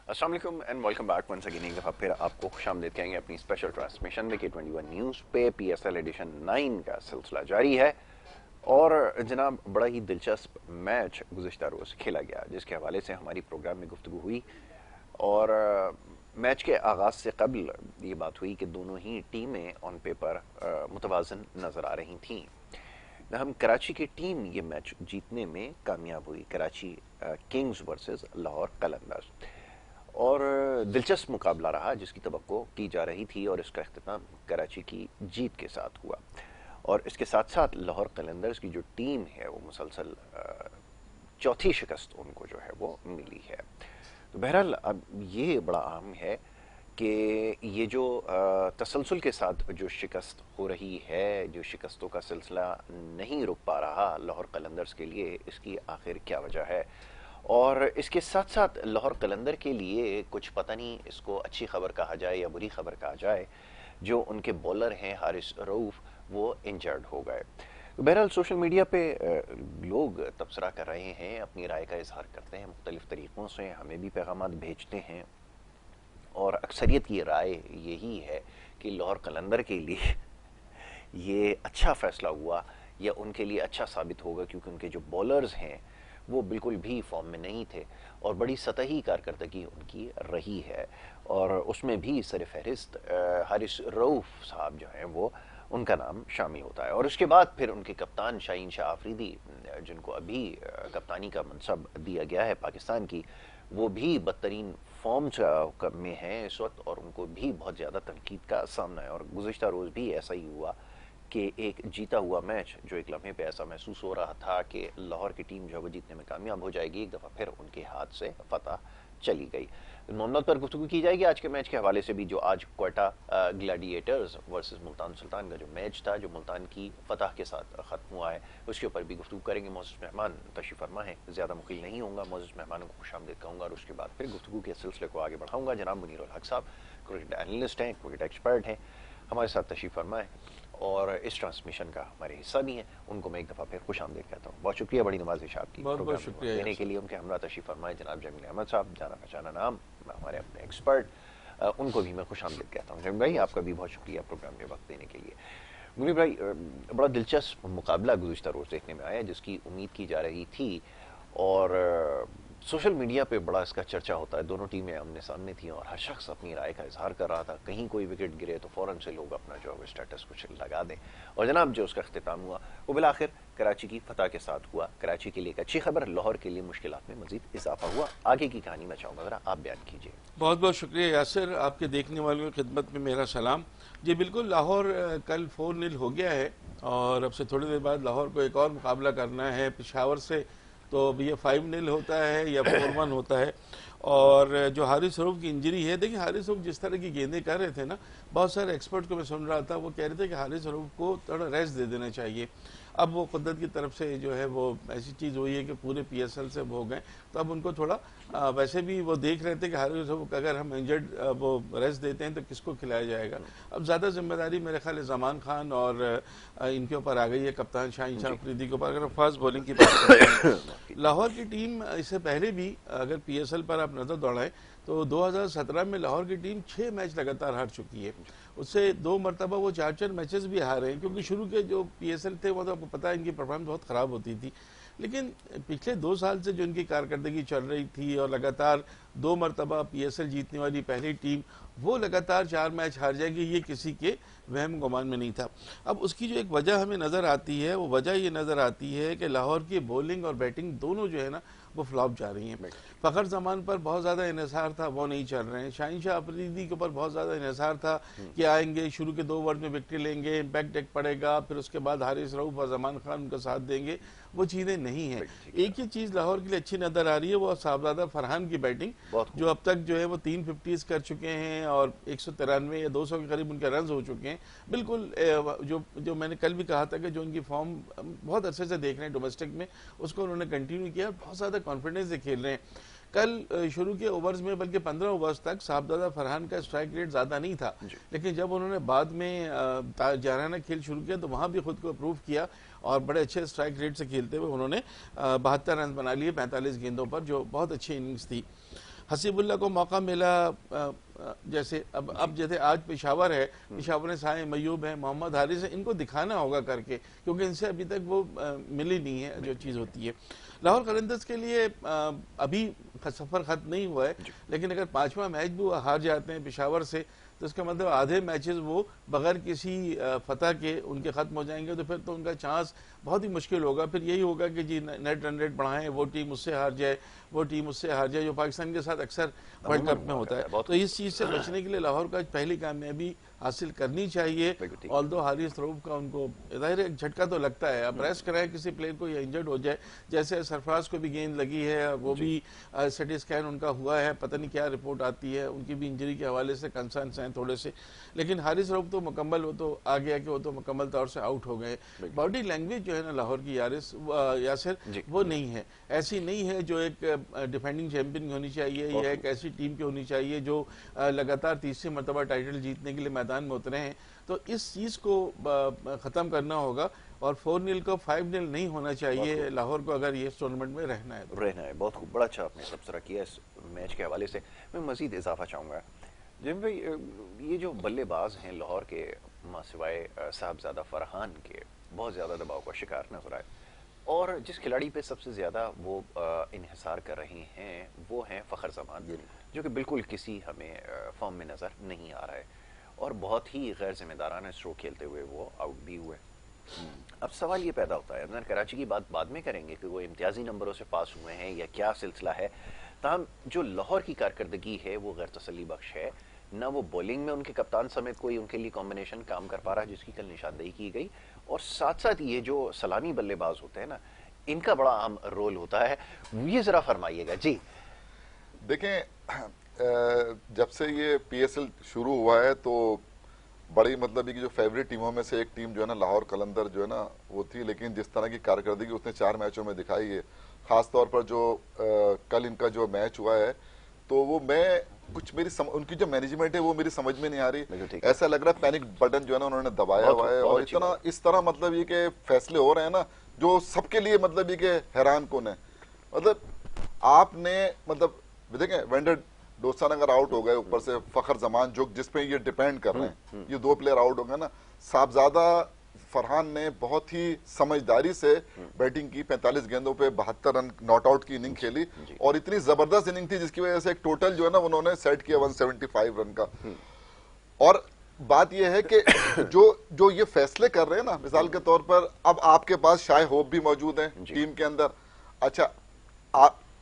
अस्सलाम वालेकुम and welcome back once again. एक दफ़ा फिर आपको खुशामदीद कहेंगे अपनी स्पेशल ट्रांसमिशन में K21 न्यूज़ पे। PSL एडिशन 9 का सिलसिला जारी है और जनाब बड़ा ही दिलचस्प मैच गुज़िश्ता रोज़ खेला गया जिसके हवाले से हमारी प्रोग्राम में गुफ्तगू हुई। और मैच के आगाज़ से कबल ये बात हुई कि दोनों ही टीमें ऑन पेपर मुतवाज़न नज़र आ रही थीं। हम कराची की टीम ये मैच जीतने में कामयाब हुई, कराची किंग्स वर्सेस लाहौर कलंदर्स। और दिलचस्प मुकाबला रहा जिसकी तवक्को की जा रही थी और इसका इख्तिताम कराची की जीत के साथ हुआ। और इसके साथ साथ लाहौर कलंदर्स की जो टीम है वो मुसलसल चौथी शिकस्त उनको जो है वो मिली है। तो बहरहाल अब ये बड़ा अहम है कि ये जो तसलसल के साथ जो शिकस्त हो रही है, जो शिकस्तों का सिलसिला नहीं रुक पा रहा लाहौर कलंदर्स के लिए, इसकी आखिर क्या वजह है। और इसके साथ साथ लाहौर कलंदर के लिए कुछ पता नहीं इसको अच्छी खबर कहा जाए या बुरी खबर कहा जाए, जो उनके बॉलर हैं हारिस रऊफ वो इंजर्ड हो गए। बहरहाल सोशल मीडिया पे लोग तबसरा कर रहे हैं, अपनी राय का इजहार करते हैं मुख्तलिफ तरीक़ों से, हमें भी पैगाम भेजते हैं और अक्सरियत की राय यही है कि लाहौर कलंदर के लिए ये अच्छा फ़ैसला हुआ या उनके लिए अच्छा साबित होगा, क्योंकि उनके जो बॉलर्स हैं वो बिल्कुल भी फॉर्म में नहीं थे और बड़ी सतही कारकर्दगी उनकी रही है। और उसमें भी सर फहरिस्त हारिस रऊफ साहब जो हैं वो उनका नाम शामिल होता है। और उसके बाद फिर उनके कप्तान शाहीन शाह आफरीदी, जिनको अभी कप्तानी का मनसब दिया गया है पाकिस्तान की, वो भी बदतरीन फॉर्म में हैं इस वक्त और उनको भी बहुत ज़्यादा तनकीद का सामना है। और गुज़िश्ता रोज़ भी ऐसा ही हुआ कि एक जीता हुआ मैच, जो एक लम्हे पे ऐसा महसूस हो रहा था कि लाहौर की टीम जो है वो जीतने में कामयाब हो जाएगी, एक दफ़ा फिर उनके हाथ से फतह चली गई। मोहम्मद पर गुफ्तगू की जाएगी आज के मैच के हवाले से भी, जो आज क्वेटा ग्लैडिएटर्स वर्सेस मुल्तान सुल्तान का जो मैच था, जो मुल्तान की फतह के साथ ख़त्म हुआ है, उसके ऊपर भी गुफ्तगू करेंगे। मोअज़्ज़ज़ मेहमान तशरीफ़ फरमा है, ज़्यादा मुखिल नहीं होऊंगा, मोअज़्ज़ज़ मेहमानों को खुशामदीद कहूँगा और उसके बाद फिर गुफ्तगू के सिलसिले को आगे बढ़ाऊँगा। जनाब मुनीरुल हक साहब क्रिकेट एनालिस्ट हैं, क्रिकेट एक्सपर्ट हैं, हमारे साथ तशरीफ़ फरमा है और इस ट्रांसमिशन का हमारे हिस्सा भी हैं। उनको मैं एक दफ़ा फिर खुशामदीद कहता हूँ। बहुत शुक्रिया, बड़ी नवाजिश आपकी बहुत बहुत प्रोग्राम शुक्रिया देने के लिए। उनके हमरा तशरीफ़ फरमाए जनाब जमील अहमद साहब, जाना पहचाना नाम, हमारे अपने एक्सपर्ट, उनको भी मैं खुशामदीद कहता हूँ। जमील भाई आपका भी बहुत शुक्रिया प्रोग्राम में वक्त देने के लिए। मुनीर भाई, बड़ा दिलचस्प मुकाबला गुज़िश्ता रोज़ देखने में आया जिसकी उम्मीद की जा रही थी और सोशल मीडिया पे बड़ा इसका चर्चा होता है। दोनों टीमें आमने सामने थी और हर शख्स अपनी राय का इजहार कर रहा था। कहीं कोई विकेट गिरे तो फ़ौरन से लोग अपना जो है स्टेटस कुछ लगा दें। और जनाब जो उसका अख्तिताम हुआ वो बिलाखिर कराची की फतह के साथ हुआ। कराची के लिए एक अच्छी खबर, लाहौर के लिए मुश्किलात में मजीद इजाफा हुआ। आगे की कहानी मैं चाहूँगा ज़रा आप बयान कीजिए। बहुत बहुत शुक्रिया यासिर, आपके देखने वालों की खिदमत में मेरा सलाम। जी बिल्कुल, लाहौर कल 4-0 हो गया है और अब से थोड़ी देर बाद लाहौर को एक और मुकाबला करना है पेशावर से। तो अब ये 5-0 होता है या 4-1 होता है। और जो हारिस रऊफ की इंजरी है, देखिए हारिस रऊफ जिस तरह की गेंदें कर रहे थे ना, बहुत सारे एक्सपर्ट को मैं सुन रहा था, वो कह रहे थे कि हारिस रऊफ को थोड़ा रेस्ट दे देना चाहिए। अब वो कुदरत की तरफ से जो है वो ऐसी चीज़ हुई है कि पूरे PSL से वो हो गए, तो अब उनको थोड़ा वैसे भी वो देख रहे थे कि हारिस रऊफ अगर हम इंजर्ड वो रेस्ट देते हैं तो किसको खिलाया जाएगा। अब ज़्यादा जिम्मेदारी मेरे ख्याल जमान खान और इनके ऊपर आ गई है, कप्तान शाहीन शाह अफरीदी के ऊपर। अगर हम फास्ट बॉलिंग की बात करते हैं, लाहौर की टीम इससे पहले भी अगर PSL पर आप नज़र दौड़ाएं तो 2017 में लाहौर की टीम 6 मैच लगातार हार चुकी है। उससे 2 मरतबा वो 4-4 मैचेस भी हारे हैं, क्योंकि शुरू के जो PSL थे वो तो आपको पता है इनकी परफॉर्मेंस बहुत ख़राब होती थी। लेकिन पिछले 2 साल से जो इनकी कारकर्दगी चल रही थी और लगातार 2 मरतबा PSL जीतने वाली पहली टीम, वो लगातार 4 मैच हार जाएगी, ये किसी के वहम गुमान में नहीं था। अब उसकी जो एक वजह हमें नज़र आती है, वो वजह ये नज़र आती है कि लाहौर की बॉलिंग और बैटिंग दोनों जो है ना वो फ्लॉप जा रही हैं। फ़खर जमान पर बहुत ज़्यादा इन्हिसार था, वो नहीं चल रहे हैं। शाहीन शाह अफरीदी के ऊपर बहुत ज़्यादा इन्हिसार था कि आएंगे, शुरू के 2 ओवर में विकेट लेंगे, इम्पैक्ट एक पड़ेगा, फिर उसके बाद हारिस रऊफ और जमान खान उनका साथ देंगे, वो चीज़ें नहीं हैं। एक ही चीज़ लाहौर के लिए अच्छी नज़र आ रही है, वो साहबजादा फरहान की बैटिंग, जो अब तक जो है वो 3 50s कर चुके हैं और 193 या 200 के करीब उनके रन हो चुके हैं। बिल्कुल जो जो मैंने कल भी कहा था कि जो उनकी फॉर्म बहुत अच्छे से देख रहे हैं डोमेस्टिक में, उसको उन्होंने कंटिन्यू किया, बहुत ज़्यादा कॉन्फिडेंस से खेल रहे हैं। कल शुरू के ओवर्स में बल्कि 15 ओवर्स तक साहबजादा फरहान का स्ट्राइक रेट ज़्यादा नहीं था, लेकिन जब उन्होंने बाद में जाराना खेल शुरू किया तो वहाँ भी खुद को अप्रूव किया और बड़े अच्छे स्ट्राइक रेट से खेलते हुए उन्होंने 72 रन बना लिए 45 गेंदों पर, जो बहुत अच्छी इनिंग्स थी। हसीबुल्ला को मौका मिला, जैसे अब जैसे आज पेशावर है, पेशावर में साइम अयूब है, मोहम्मद हारिस है, इनको दिखाना होगा करके, क्योंकि इनसे अभी तक वो मिली नहीं है जो चीज़ होती है। लाहौर कलंदर्स के लिए अभी सफ़र ख़त्म नहीं हुआ है, लेकिन अगर 5वां मैच भी वो हार जाते हैं पेशावर से, तो इसका मतलब आधे मैचेस वो बगैर किसी फतह के उनके ख़त्म हो जाएंगे, तो फिर तो उनका चांस बहुत ही मुश्किल होगा। फिर यही होगा कि जी नेट रन रेट बढ़ाएं, वो टीम उससे हार जाए, वो टीम उससे हार जाए, जो पाकिस्तान के साथ अक्सर वर्ल्ड कप में होता है। तो इस चीज़ से बचने के लिए लाहौर को आज पहली कामयाबी हासिल करनी चाहिए। ऑल्दो हारिस रऊफ का उनको ज़ाहिर एक झटका तो लगता है, अब रेस्ट कराए किसी प्लेयर को या इंजर्ड हो जाए, जैसे सरफराज को भी गेंद लगी है, वो भी सिटी स्कैन उनका हुआ है, पता नहीं क्या रिपोर्ट आती है, उनकी भी इंजरी के हवाले से कंसर्न्स हैं थोड़े से। लेकिन हारिस रऊफ तो मुकम्मल, वो तो आ गया कि वो तो मुकम्मल तौर से आउट हो गए। बॉडी लैंग्वेज जो है ना लाहौर की यासिर वो नहीं है, ऐसी नहीं है जो एक डिफेंडिंग चैंपियन की होनी चाहिए, या एक ऐसी टीम की होनी चाहिए जो लगातार तीसरी मरतबा टाइटल जीतने के लिए मैदान में उतरे हैं। तो इस चीज़ को ख़त्म करना होगा और 4-0 को 5-0 नहीं होना चाहिए लाहौर को, अगर ये इस टूर्नामेंट में रहना है तो। रहना है। बहुत खूब, बड़ा अच्छा आपने तबसरा किया इस मैच के हवाले से। मैं मज़ीद इजाफा चाहूँगा जिम भाई, ये जो बल्लेबाज हैं लाहौर के, मां सिवाय साहबजादा फरहान के, बहुत ज़्यादा दबाव का शिकार नजर आए, और जिस खिलाड़ी पे सबसे ज़्यादा वो इन्हिसार कर रहे हैं वो हैं फ़खर जमान, जो कि बिल्कुल किसी हमें फॉर्म में नज़र नहीं आ रहा है, और बहुत ही गैर जिम्मेदाराना स्ट्रोक खेलते हुए वो आउट भी हुए। अब सवाल ये पैदा होता है, अगर कराची की बात बाद में करेंगे कि वो इम्तियाजी नंबरों से पास हुए हैं या क्या सिलसिला है, ताहम जो लाहौर की कारकर्दगी है वो गैर तसल्ली बख्श है। ना वो बॉलिंग में उनके कप्तान समेत कोई उनके लिए कॉम्बिनेशन काम कर पा रहा है, जिसकी कल निशानदेही की गई, और साथ साथ ये जो सलामी बल्लेबाज होते हैं ना, इनका बड़ा अहम रोल होता है। ये जरा फरमाइएगा जी। देखें, जब से ये पीएसएल शुरू हुआ है तो बड़ी मतलब कि जो फेवरेट टीमों में से एक टीम जो है ना लाहौर कलंदर जो है ना वो थी, लेकिन जिस तरह की कारकर्दगी उसने 4 मैचों में दिखाई है, खास तौर पर जो कल इनका जो मैच हुआ है, तो वो उनकी जो मैनेजमेंट है वो मेरी समझ में नहीं आ रही। ऐसा लग रहा है पैनिक बटन जो है ना उन्होंने दबाया हुआ है, और इतना इस तरह मतलब ये कि फैसले हो रहे हैं ना जो सबके लिए मतलब ये कि हैरान कौन है। मतलब आपने मतलब देखें, वेंडर डोसान अगर आउट हो गए, ऊपर से फखर जमान जो जिसपे ये डिपेंड कर रहे हैं, ये 2 प्लेयर आउट हो गए ना, साहबजादा फरहान ने बहुत ही समझदारी से बैटिंग की, 45 गेंदों पे 72 रन नॉट आउट की इनिंग खेली, और इतनी जबरदस्त इनिंग थी जिसकी वजह से एक टोटल जो है ना उन्होंने सेट किया 175 रन का। और बात यह है कि जो ये फैसले कर रहे हैं ना, मिसाल के तौर पर अब आपके पास शाय होप भी मौजूद है टीम के अंदर। अच्छा,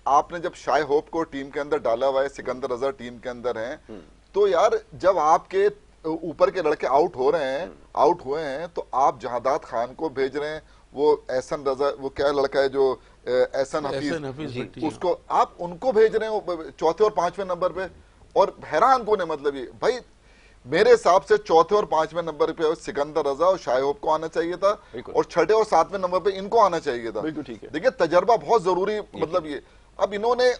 आपने जब शाय होप को टीम के अंदर डाला हुआ है, सिकंदर रजा टीम के अंदर हैं, तो यार जब आपके ऊपर के लड़के आउट हुए हैं, तो आप जहादात खान को भेज रहे हैं, वो एहसन रजा, वो क्या लड़का है जो एहसन हफीज, उसको आप उनको भेज रहे हैं 4थे और 5वें नंबर पे। और हैरान कौन है, मतलब ये भाई मेरे हिसाब से 4थे और 5वें नंबर पे सिकंदर रजा और शाय होप को आना चाहिए था, और 6ठे और 7वें नंबर पे इनको आना चाहिए था। देखिए तजर्बा बहुत जरूरी, मतलब ये अब इन्होंने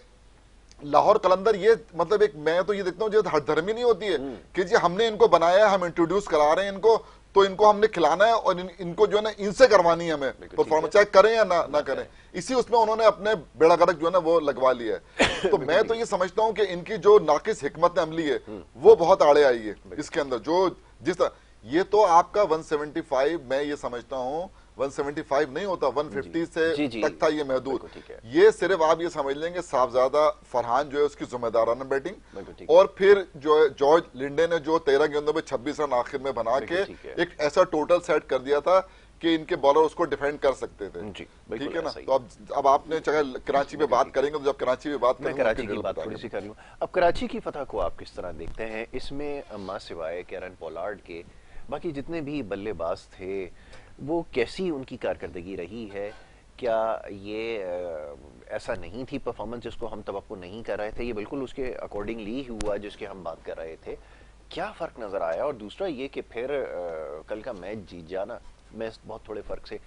लाहौर कलंदर ये मतलब एक, मैं तो ये देखता हूँ जो हरधर्मी नहीं होती है कि जी हमने इनको बनाया है, हम इंट्रोड्यूस करा रहे हैं इनको, तो इनको हमने खिलाना है और इनको जो है ना इनसे करवानी है हमें परफॉर्मेंस, चाहे करें या ना करें। इसी उसमें उन्होंने अपने बेड़ा गर्क जो है ना वो लगवा लिया है। तो मैं तो ये समझता हूँ कि इनकी जो नाकिस हिकमत अमली है वो बहुत आड़े आई है इसके अंदर। जो जिस ये तो आपका 175, मैं ये समझता हूँ 175 नहीं होता, 150 से तक था ये महदूद। ये सिर्फ आप ये समझ लेंगे साहबजादा फरहान जो है उसकी जिम्मेदाराना बैटिंग, और फिर जो है जॉर्ज लिंडे ने जो 13 गेंदों में 26 रन आखिर में बना के एक ऐसा टोटल सेट कर दिया था कि इनके बॉलर उसको डिफेंड कर सकते थे। ठीक है ना। तो अब आपने चाहे कराची पे बात करेंगे, तो जब कराची पे बात करेंगे, कराची की बात थोड़ी सी कर लूं। अब कराची की फतह को आप किस तरह देखते हैं? इसमें मां सिवाय कैरन पोलार्ड के बाकी जितने भी बल्लेबाज थे, वो कैसी उनकी कारकर्दगी रही है? क्या ये ऐसा नहीं थी परफॉर्मेंस जिसको हम तवक्को नहीं कर रहे थे, ये बिल्कुल उसके अकॉर्डिंगली हुआ जिसके हम बात कर रहे थे? क्या फ़र्क नज़र आया? और दूसरा ये कि फिर कल का मैच जीत जाना, मैं बहुत थोड़े फ़र्क से,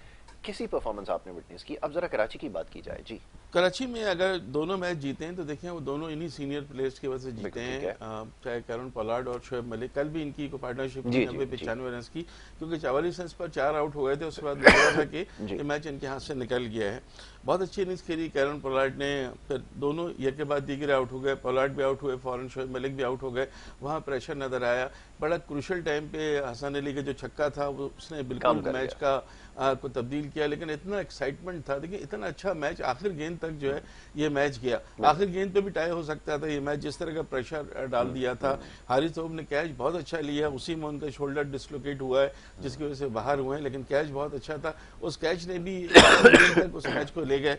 कैसी परफॉर्मेंस आपने विटनेस की? अब जरा कराची की बात की जाए जी। कराची में अगर दोनों मैच जीते हैं तो देखें वो दोनों इन्हीं सीनियर प्लेयर्स की वजह से जीते बिल्कुल ठीक हैं, है। चाहे कैरन पोलार्ड और शोएब मलिक। कल भी इनकी पार्टनरशिप जी थी जी 90-95 रन की, क्योंकि 44 रन पर 4 आउट हो गए थे। उसके बाद लग रहा था कि जी ये मैच इनके हाथ से निकल गया है। बहुत अच्छी इनिंग्स खेली कैरन पोलार्ड ने, फिर दोनों एक के बाद दीगर आउट हो गए। पोलार्ड भी आउट हुए, फौरन शोएब मलिक भी आउट हो गए। वहाँ प्रेशर नजर आया। बड़ा क्रूशल टाइम पे हसन अली का जो छक्का था वो उसने काम बिल्कुल कर मैच गया। का को तब्दील किया। लेकिन इतना एक्साइटमेंट था, देखिए इतना अच्छा मैच आखिर गेंद तक जो है ये मैच गया। आखिर गेंद पे भी टाई हो सकता था ये मैच, जिस तरह का प्रेशर डाल दिया था। हारिस रऊफ ने कैच बहुत अच्छा लिया, उसी में उनका शोल्डर डिसलोकेट हुआ है जिसकी वजह से बाहर हुए हैं, लेकिन कैच बहुत अच्छा था। उस कैच ने भी आखिरी गेंद तक उस मैच को ले गए।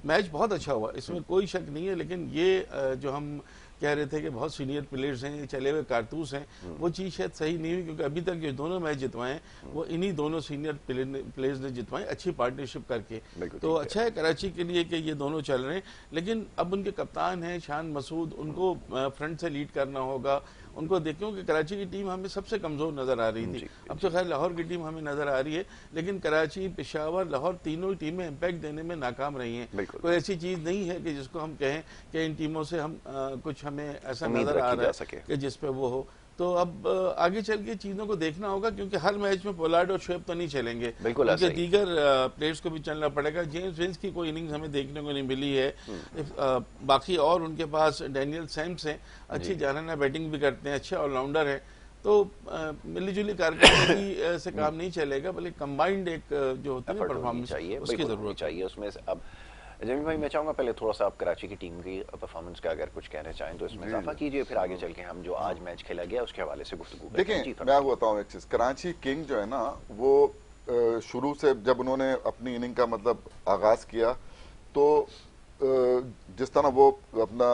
मैच बहुत अच्छा हुआ, इसमें कोई शक नहीं है। लेकिन ये जो हम कह रहे थे कि बहुत सीनियर प्लेयर्स हैं, ये चले हुए कारतूस हैं, वो चीज़ शायद सही नहीं हुई, क्योंकि अभी तक जो दोनों मैच जितवाए हैं वो इन्हीं दोनों सीनियर प्लेयर्स ने जितवाए, अच्छी पार्टनरशिप करके। बिल्कुल तो ठीक अच्छा है कराची के लिए कि ये दोनों चल रहे हैं। लेकिन अब उनके कप्तान हैं शान मसूद, उनको फ्रंट से लीड करना होगा। उनको देखो कि कराची की टीम हमें सबसे कमज़ोर नज़र आ रही थी। अब तो खैर लाहौर की टीम हमें नज़र आ रही है, लेकिन कराची, पेशावर, लाहौर तीनों ही टीमें इम्पैक्ट देने में नाकाम रही हैं। बिल्कुल। कोई ऐसी चीज़ नहीं है कि जिसको हम कहें कि इन टीमों से हम कुछ हमें ऐसा उम्मीद नज़र आ रखी रहा जा है सके। कि जिस पे वो हो। तो अब आगे चल के चीज़ों को देखना होगा, क्योंकि हर मैच में पोलार्ड और शोएब तो नहीं चलेंगे, बिल्कुल ऐसा उनके ही। दीगर प्लेयर्स को भी चलना पड़ेगा। जेम्स विंस की कोई इनिंग्स हमें देखने को नहीं मिली है। बाकी और उनके पास डैनियल सैम्स हैं, अच्छी जानाना बैटिंग भी करते हैं, अच्छे ऑलराउंडर हैं। तो मिलीजुली कारकर्दगी से काम नहीं चलेगा, बल्कि कंबाइंड एक जो होती है एफर्ट होनी परफॉर्मेंस, चाहिए, उसकी बिल्कुल होनी ज़रूरत है। चाहिए उसमें से। अब जमील भाई, मैं चाहूंगा पहले थोड़ा सा आप कराची की टीम की परफॉर्मेंस का अगर कुछ कहना चाहें तो इसमें जी इजाफा जी। कीजिए, फिर आगे चल के हम जो आज मैच खेला गया उसके हवाले से गुफ्तगू करते हैं। जी देखिए मैं फरमाइए। आपको बताऊं एक चीज, कराची किंग जो है ना वो शुरू से जब उन्होंने अपनी इनिंग का मतलब आगाज किया तो जिस तरह वो अपना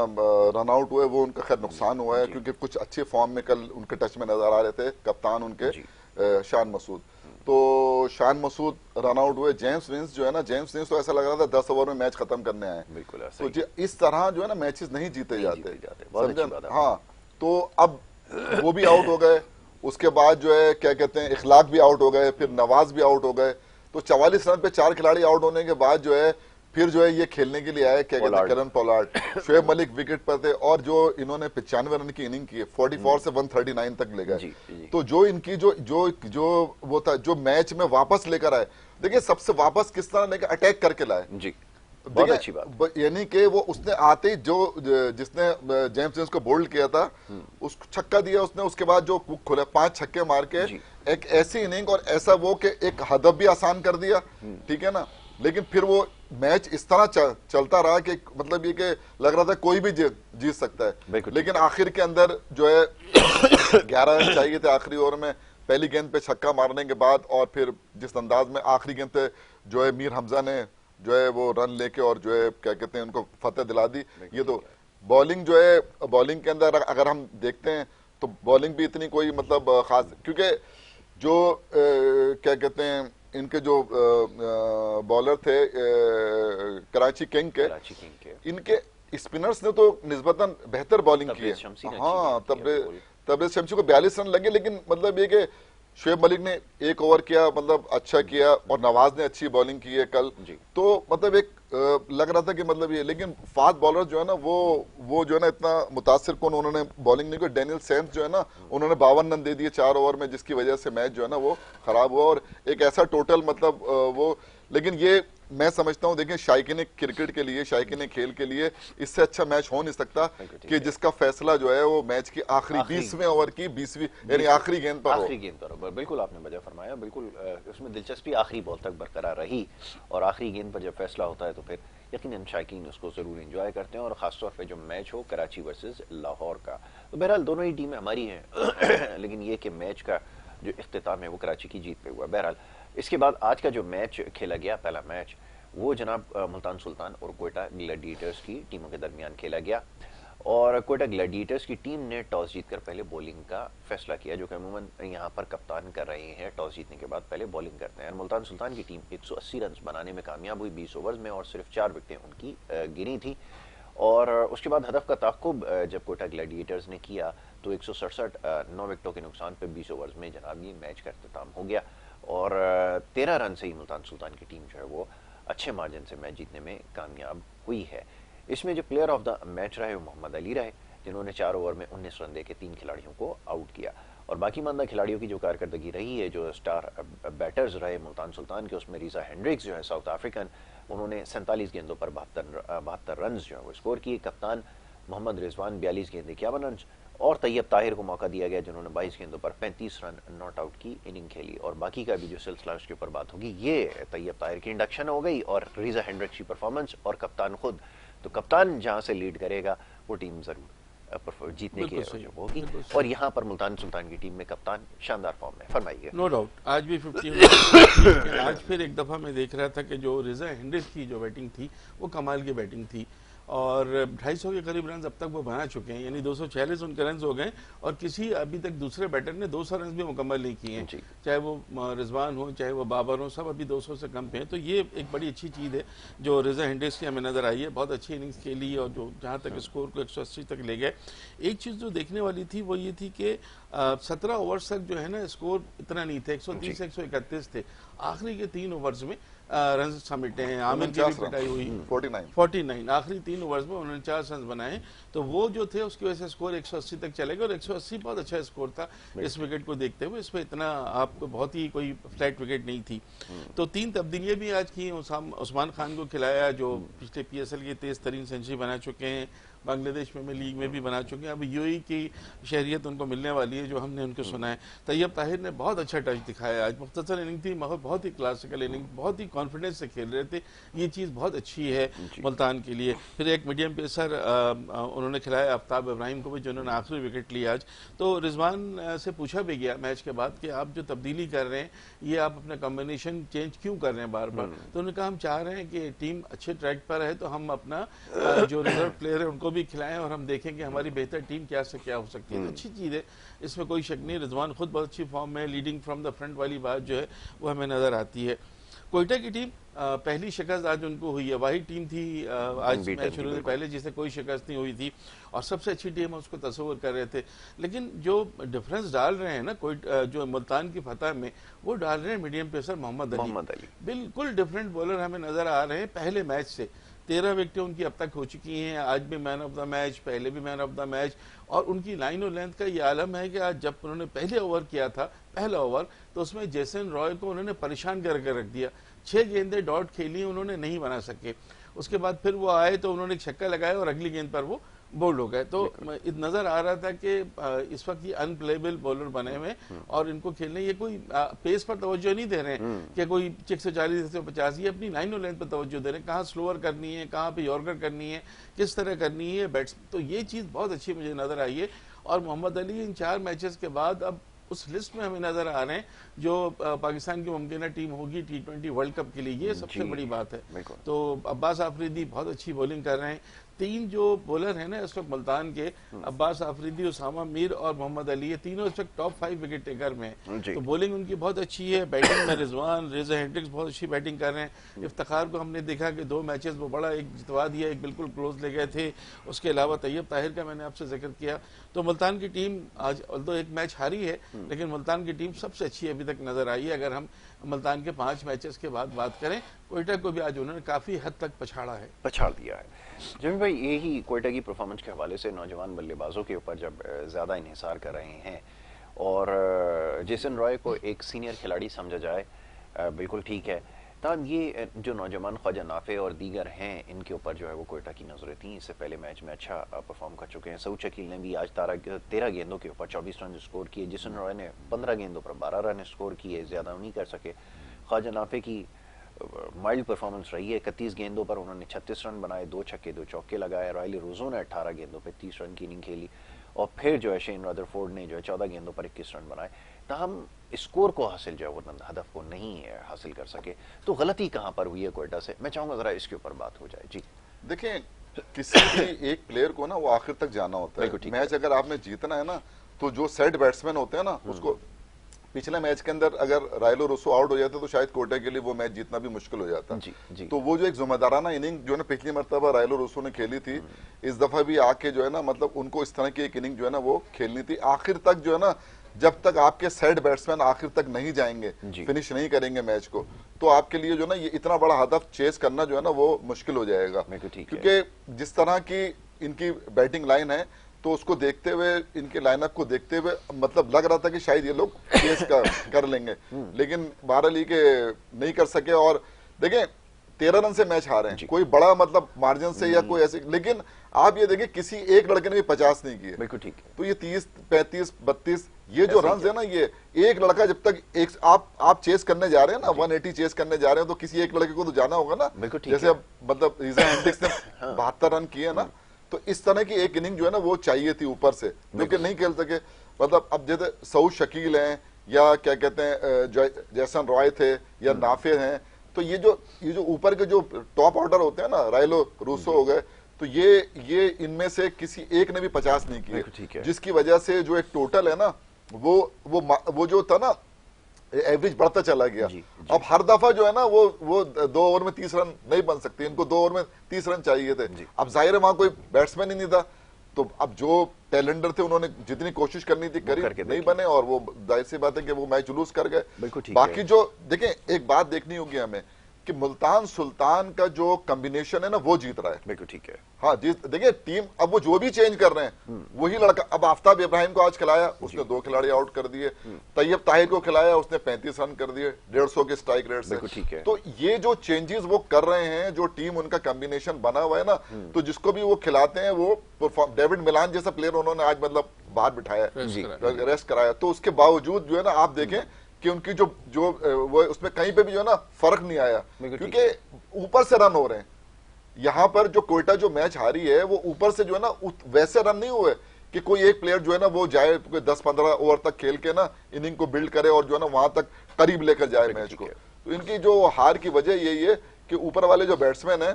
रन आउट हुए वो उनका खैर नुकसान हुआ है, क्योंकि कुछ अच्छे फॉर्म में कल उनके टच में नजर आ रहे थे कप्तान उनके जी शान मसूद। तो शान मसूद रन आउट हुए। जेम्स विंस जो है ना, जेम्स विंस तो ऐसा लग रहा था 10 ओवर में मैच खत्म करने आए। बिल्कुल ऐसा तो ही। इस तरह जो है ना मैचेस नहीं जीते नहीं जाते, जीते जाते, बहुत अच्छी समझे बात है। हाँ। तो अब वो भी आउट हो गए, उसके बाद जो है क्या कहते हैं इखलाक भी आउट हो गए, फिर नवाज भी आउट हो गए। तो 44 रन पे 4 खिलाड़ी आउट होने के बाद जो है फिर जो है ये खेलने के लिए आए, क्या कहते हैं पोलार्ड। करन पोलार्ड। शोएब मलिक विकेट पर थे और जो इन्होंने 95 रन की इनिंग की है, 44 से 139 तक ले जी गए। जी। तो जो इनकी जो जो जो वो था जो मैच में वापस लेकर आए, देखिए सबसे वापस किस तरह लेकर अटैक करके लाए। जी बहुत अच्छी बात। यानी कि वो उसने आते ही जो जिसने जेम्स विंस को बोल्ड किया था उसको छक्का दिया उसने, उसके बाद जो खुले 5 छक्के मार के जी। एक ऐसी इनिंग और ऐसा वो कि एक हदफ भी आसान कर दिया, ठीक है ना। लेकिन फिर वो मैच इस तरह चलता रहा कि मतलब ये कि लग रहा था कोई भी जीत सकता है, लेकिन आखिर के अंदर जो है 11 रन चाहिए थे आखिरी ओवर में, पहली गेंद पे छक्का मारने के बाद, और फिर जिस अंदाज में आखिरी गेंद पे जो है मीर हमजा ने जो है वो रन लेके और जो है क्या कहते हैं उनको फतेह दिला दी। ये तो बॉलिंग जो है, बॉलिंग के अंदर अगर हम देखते हैं तो बॉलिंग भी इतनी कोई मतलब खास, क्योंकि जो क्या कहते हैं इनके जो बॉलर थे कराची किंग के, इनके स्पिनर्स ने तो निस्बतन बेहतर बॉलिंग की है। हाँ, तबरेज शमसी को 42 रन लगे, लेकिन मतलब ये कि शोएब मलिक ने 1 ओवर किया, मतलब अच्छा किया, और नवाज ने अच्छी बॉलिंग की है कल। तो मतलब एक लग रहा था कि मतलब ये, लेकिन फास्ट बॉलर जो है ना वो जो है ना इतना मुतासिर कौन उन्होंने बॉलिंग नहीं की। डेनियल सैम्स जो है ना उन्होंने 52 रन दे दिए 4 ओवर में, जिसकी वजह से मैच जो है ना वो खराब हुआ। और एक ऐसा टोटल मतलब वो, लेकिन ये मैं समझता हूं, देखिए शायकीन क्रिकेट के लिए, शायकीन खेल के लिए इससे अच्छा मैच हो नहीं सकता कि जिसका फैसला जो है वो मैच की आखिरी 20वें ओवर की 20वीं यानी आखिरी गेंद पर हो। आखिरी गेंद पर, बिल्कुल आपने वजह फरमाया। बिल्कुल उसमें दिलचस्पी आखिरी बॉल तक बरकरार रही, और आखिरी गेंद पर जब फैसला होता है तो फिर यकीनन शायकीन उसको जरूर एंजॉय करते हैं, और खासतौर पर जो मैच हो कराची वर्सेस लाहौर का। तो बहरहाल दोनों ही टीमें हमारी हैं लेकिन ये कि मैच का जो इख्तिताम है वो कराची की जीत पे हुआ। बहरहाल इसके बाद आज का जो मैच खेला गया, पहला मैच, वो जनाब मुल्तान सुल्तान और क्वेटा ग्लैडिएटर्स की टीमों के दरमियान खेला गया। और क्वेटा ग्लैडिएटर्स की टीम ने टॉस जीतकर पहले बॉलिंग का फैसला किया, जो कि अमूमन यहाँ पर कप्तान कर रहे हैं, टॉस जीतने के बाद पहले बॉलिंग करते हैं। मुल्तान सुल्तान की टीम 180 रन बनाने में कामयाब हुई 20 ओवर्स में, और सिर्फ 4 विकेटें उनकी गिरी थी। और उसके बाद हदफ का ताक़ुब जब कोटा ग्लैडिएटर्स ने किया तो 167 9 विकेटों के नुकसान पर 20 ओवर्स में जनाब ये मैच का अख्तिताम हो गया। और 13 रन से ही मुल्तान सुल्तान की टीम जो है वो अच्छे मार्जिन से मैच जीतने में कामयाब हुई है। इसमें जो प्लेयर ऑफ द मैच रहे वो मोहम्मद अली रहे, जिन्होंने 4 ओवर में 19 रन देके 3 खिलाड़ियों को आउट किया। और बाकी मानदा खिलाड़ियों की जो कारकर्दगी रही है, जो स्टार बैटर्स रहे मुल्तान सुल्तान के, उसमें रीजा हेंड्रिक्स जो है साउथ अफ्रीकन, उन्होंने 47 गेंदों पर 72 रन जो है वो स्कोर किए। कप्तान मोहम्मद रिजवान 42 गेंद 51 रन, और तैयब ताहिर को मौका दिया गया जिन्होंने 22 गेंदों पर 35 रन नॉट आउट की इनिंग खेली। और बाकी का भी जो सिलसिला उसके ऊपर बात होगी, ये तैयब ताहिर की इंडक्शन हो गई और रीजा हेंड्रिक्स की परफॉर्मेंस और कप्तान खुद। तो कप्तान जहां से लीड करेगा वो टीम जरूर जीतने की होगी। और यहाँ पर मुल्तान सुल्तान की टीम में कप्तान शानदार फॉर्म में, फरमाइए। नो डाउट आज भी 50 आज फिर एक दफा मैं देख रहा था कि जो रिजा हेंड्रिक्स की जो बैटिंग थी वो कमाल की बैटिंग थी, और 250 के करीब रन अब तक वो बना चुके हैं, यानी 246 उनके रन हो गए, और किसी अभी तक दूसरे बैटर ने 200 रन भी मुकम्मल नहीं किए हैं, चाहे वो रिजवान हो चाहे वो बाबर हो, सब अभी 200 से कम पे हैं। तो ये एक बड़ी अच्छी चीज़ है जो रिजा हेंड्रिक्स की हमें नजर आई है, बहुत अच्छी इनिंग्स खेली और जो जहाँ तक स्कोर को 180 तक ले गए। एक चीज़ जो देखने वाली थी वो ये थी कि 17 ओवर्स तक जो है ना स्कोर इतना नहीं थे, 130 से 131 थे। आखिरी के 3 ओवर्स में रन समेटे हैं, आमिर की भी पिटाई हुई 49, आखिरी 3 ओवर्स में उन्होंने 4 रन बनाए, तो वो जो थे उसकी वजह से स्कोर 180 तक चले गए, और 180 बहुत अच्छा स्कोर था इस विकेट को देखते हुए। इसमें इतना आपको बहुत ही कोई फ्लैट विकेट नहीं थी। तो 3 तब्दीलियां भी आज की, उस्मान खान को खिलाया जो पिछले PSL की तेज तरीन सेंचुरी बना चुके हैं, बांग्लादेश में लीग में भी बना चुके हैं, अब यूएई की शहरियत उनको मिलने वाली है जो हमने उनको सुना है। तैयब ताहिर ने बहुत अच्छा टच दिखाया, आज मुख्तसर इनिंग थी मगर बहुत ही क्लासिकल इनिंग, बहुत ही कॉन्फिडेंस से खेल रहे थे, ये चीज़ बहुत अच्छी है मुल्तान के लिए। फिर एक मीडियम पेसर उन्होंने खिलाया आफ्ताब इब्राहिम को भी, जिन्होंने आखिरी विकेट ली आज। तो रिजवान से पूछा भी गया मैच के बाद कि आप जो तब्दीली कर रहे हैं ये आप अपना कॉम्बिनेशन चेंज क्यों कर रहे हैं बार बार, तो उन्होंने कहा हम चाह रहे हैं कि टीम अच्छे ट्रैक पर है तो हम अपना जो रिजर्व प्लेयर है उनको भी खिलाएं और हम देखें कि हमारी बेहतर टीम क्या से क्या हो सकती है। तो अच्छी चीज़ है, इसमें कोई शक नहीं। रिजवान खुद बहुत अच्छी फॉर्म में, लीडिंग फ्रॉम द फ्रंट वाली बात जो है वो हमें नजर आती है। कोयटा की टीम पहली शिकस्त आज उनको हुई है, वही टीम थी आज मैच शुरू से पहले जिसे कोई शिकस्त नहीं हुई थी और सबसे अच्छी टीम उसको तस्वर कर रहे थे। लेकिन जो डिफरेंस डाल रहे हैं ना कोई जो मुल्तान की फतह में, वो डाल रहे हैं मीडियम पेसर मोहम्मद अली। बिल्कुल डिफरेंट बॉलर हमें नजर आ रहे हैं पहले मैच से। 13 विकेटें उनकी अब तक हो चुकी हैं, आज भी मैन ऑफ द मैच, पहले भी मैन ऑफ द मैच। और उनकी लाइन और लेंथ का ये आलम है कि आज जब उन्होंने पहले ओवर किया था, पहला ओवर, तो उसमें जेसन रॉय को उन्होंने परेशान करके रख दिया। 6 गेंदें डॉट खेली, उन्होंने नहीं बना सके। उसके बाद फिर वो आए तो उन्होंने एक छक्का लगाया और अगली गेंद पर वो बोल्ड हो गए। तो नजर आ रहा था कि इस वक्त ये अनप्लेबल बॉलर बने हुए और इनको खेलने, ये कोई पेस पर तवज्जो नहीं दे रहे हैं कि कोई 140 150, ये अपनी लाइन और लेंथ पर तवज्जो दे रहे हैं, कहाँ स्लोअर करनी है, कहाँ पे यॉर्कर करनी है, किस तरह करनी है बैट्स। तो ये चीज़ बहुत अच्छी मुझे नजर आई है। और मोहम्मद अली इन 4 मैचेस के बाद अब उस लिस्ट में हमें नजर आ रहे हैं जो पाकिस्तान की मुमकिन टीम होगी T20 वर्ल्ड कप के लिए, ये सबसे बड़ी बात है। तो अब्बास आफरीदी बहुत अच्छी बॉलिंग कर रहे हैं। 3 जो बॉलर हैं ना इस वक्त मुल्तान के, अब्बास आफरीदी, उसामा मीर और मोहम्मद अली, ये तीनों इस वक्त टॉप 5 विकेट टेकर में हैं। तो बॉलिंग उनकी बहुत अच्छी है। बैटिंग में रिजवान, रिजा हेंड्रिक्स बहुत अच्छी बैटिंग कर रहे हैं। इफ्तिखार को हमने देखा कि 2 मैचेस वो बड़ा, एक जितवा दिया, एक बिल्कुल क्लोज ले गए थे। उसके अलावा तैयब ताहिर का मैंने आपसे जिक्र किया। तो मुल्तान की टीम आज तो एक मैच हारी है, लेकिन मुल्तान की टीम सबसे अच्छी अभी तक नजर आई है। अगर हम मुल्तान के 5 मैचेस के बाद बात करें, कोयटा को भी आज उन्होंने काफी हद तक पछाड़ दिया है। जमी भाई, यही कोयटा की परफॉर्मेंस के हवाले से नौजवान बल्लेबाजों के ऊपर जब ज़्यादा इन्हिसार कर रहे हैं और जेसन रॉय को एक सीनियर खिलाड़ी समझा जाए, बिल्कुल ठीक है। तब ये जो नौजवान ख्वाजा नाफे और दीगर हैं, इनके ऊपर जो है वो कोयटा की नजरें थी। इससे पहले मैच में अच्छा परफॉर्म कर चुके हैं। सऊद शकील ने भी आज 13 गेंदों के ऊपर 24 रन स्कोर किए। जेसन रॉय ने 15 गेंदों पर 12 रन स्कोर किए, ज़्यादा नहीं कर सके। ख्वाजा नाफे की माइल्ड परफॉर्मेंस रही है, 31 गेंदों पर उन्होंने 36 रन बनाए, 2 छक्के 2 चौके लगाए। रॉयली रोजो ने 18 गेंदों पर 30 रन की इनिंग खेली और फिर जो है शेन रदरफोर्ड ने जो है 14 गेंदों पर 21 रन बनाए। तहम स्कोर को हासिल जो है वो हदफ को नहीं हासिल कर सके। तो गलती कहाँ पर हुई है कोयटा से, मैं चाहूंगा जरा इसके ऊपर बात हो जाए। जी देखें, किसी भी एक प्लेयर को ना वो आखिर तक जाना होता है। मैच अगर आपने जीतना है ना, तो जो सेट बैट्समैन होते हैं ना, उसको पिछले मैच के अंदर अगर रायलो रोसो आउट हो जाता तो शायद कोटा के लिए वो मैच जीतना भी मुश्किल हो जाता। जी। तो वो जो एक जिम्मेदाराना इनिंग जो है ना पिछली मरतबा रायलो रोसो ने खेली थी, इस दफा भी आके जो है ना मतलब उनको इस तरह की एक इनिंग जो है ना वो खेलनी थी। आखिर तक जो है ना जब तक आपके सेट बैट्समैन आखिर तक नहीं जाएंगे, जी। फिनिश नहीं करेंगे मैच को, तो आपके लिए जो ना ये इतना बड़ा हदफ चेस करना जो है ना वो मुश्किल हो जाएगा। बिल्कुल ठीक है। क्योंकि जिस तरह की इनकी बैटिंग लाइन है, तो उसको देखते हुए, इनके लाइनअप को देखते हुए मतलब लग रहा था कि शायद ये लोग चेस कर लेंगे, लेकिन बहरहाल ये के नहीं कर सके। और देखें 13 रन से मैच हारे हैं, कोई बड़ा मतलब मार्जिन से या कोई ऐसे, लेकिन आप ये देखिए किसी एक लड़के ने भी 50 नहीं किए। बिल्कुल ठीक है। तो ये 30, 35, 32 ये जो रन है ना, ये एक लड़का जब तक एक आप चेस करने जा रहे हैं ना, 180 चेस करने जा रहे हैं, तो किसी एक लड़के को तो जाना होगा ना। बिल्कुल ठीक जैसे है। अब मतलब रीजन हेंड्रिक्स ने 72 रन किए ना, तो इस तरह की एक इनिंग जो है ना वो चाहिए थी ऊपर से, जो कि नहीं खेल सके। मतलब अब जैसे सऊद शकील हैं या क्या कहते हैं जैसन रॉय थे या नाफे हैं, तो ये जो ऊपर के जो टॉप ऑर्डर होते हैं ना, राइलो रूसो हो गए, तो ये इनमें से किसी एक ने भी 50 नहीं किए, जिसकी वजह से जो एक टोटल है ना वो जो था ना एवरेज बढ़ता चला गया। अब हर दफा जो है ना वो 2 ओवर में 30 रन नहीं बन सकते, इनको 2 ओवर में 30 रन चाहिए थे। अब जाहिर है वहां कोई बैट्समैन ही नहीं था, तो अब जो टैलेंडर थे उन्होंने जितनी कोशिश करनी थी करी, नहीं बने, और वो जाहिर सी बात है कि वो मैच लूज कर गए। बाकी जो देखें, एक बात देखनी होगी हमें कि मुल्तान सुल्तान का जो कॉम्बिनेशन है ना वो जीत रहा है। बिल्कुल ठीक है। हाँ जी, देखिए टीम अब वो जो भी चेंज कर रहे हैं वही लड़का, अब आफ्ताब इब्राहिम को आज खिलाया, उसने 2 खिलाड़ी आउट कर दिए। तैयब ताहिर को खिलाया, उसने 35 रन कर दिए 150 के स्ट्राइक रेट से। तो ये जो चेंजेस वो कर रहे हैं, जो टीम उनका कॉम्बिनेशन बना हुआ है ना, तो जिसको भी वो खिलाते हैं वो परफॉर्म। डेविड मिलान जैसा प्लेयर उन्होंने आज मतलब बाहर बिठाया, रेस्ट कराया, तो उसके बावजूद जो है ना आप देखें कि उनकी जो वो उसमें कहीं पे भी जो है ना फर्क नहीं आया, क्योंकि ऊपर से रन हो रहे हैं। यहाँ पर जो कोयटा जो मैच हारी है वो ऊपर से जो है ना वैसे रन नहीं हुए कि कोई एक प्लेयर जो है ना वो जाए 10-15 ओवर तक खेल के ना इनिंग को बिल्ड करे और जो है ना वहां तक करीब लेकर जाए मैच को। तो इनकी जो हार की वजह यही है कि ऊपर वाले जो बैट्समैन है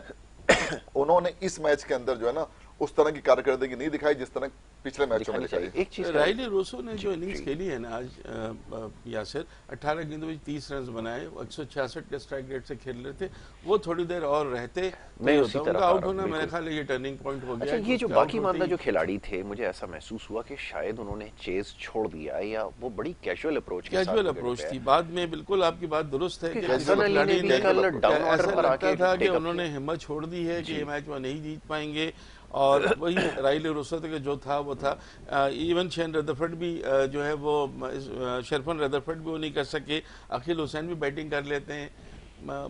उन्होंने इस मैच के अंदर जो है ना उस तरह की कारकर्दगी नहीं दिखाई जिस तरह पिछले मैचों में दिखाई। एक चीज राइली रोसो ने जो इनिंग्स खेली है ना आज, यासिर 18 गेंदों में 30 रन बनाए, 166 के स्ट्राइक रेट से खेल रहे थे, वो थोड़ी देर और रहते नहीं उसी तरह आउट होना मेरे ख्याल ये टर्निंग पॉइंट हो गया। अच्छा, ये जो बाकी मानदा जो खिलाड़ी थे, मुझे ऐसा महसूस हुआ कि शायद उन्होंने चेज छोड़ दिया या वो बड़ी कैजुअल अप्रोच थी। बाद में बिल्कुल आपकी बात दुरुस्त है कि ऐसा लगता था कि उन्होंने हिम्मत छोड़ दी है कि ये मैच वो नहीं जीत पाएंगे, और वही राइले रोसो के जो था वो था। इवन शेन रदरफोर्ड भी जो है वो शरफन रदरफोर्ड भी वो नहीं कर सके, अखिल हुसैन भी बैटिंग कर लेते हैं,